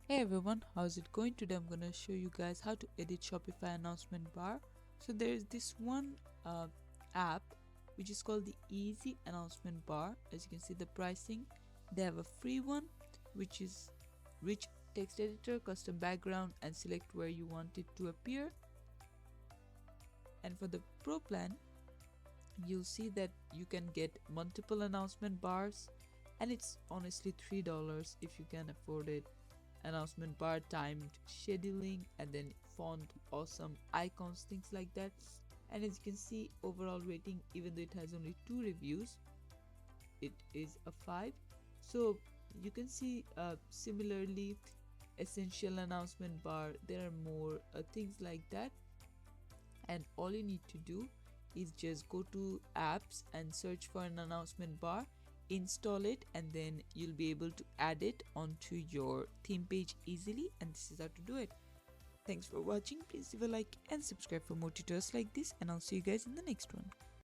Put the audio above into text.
Hey everyone, how's it going? Today I'm gonna show you guys how to edit Shopify announcement bar. So there is this one app which is called the Easy Announcement Bar. As you can see the pricing, they have a free one which is rich text editor, custom background, and select where you want it to appear. And for the pro plan, you'll see that you can get multiple announcement bars, and it's honestly $3 if you can afford it. Announcement bar, timed scheduling, and then font, awesome icons, things like that. And as you can see, overall rating, even though it has only 2 reviews, it is a 5. So you can see similarly essential announcement bar, there are more things like that. And all you need to do is just go to apps and search for an announcement bar, install it, and then you'll be able to add it onto your theme page easily. And this is how to do it. Thanks for watching. Please leave a like and subscribe for more tutorials like this, and I'll see you guys in the next one.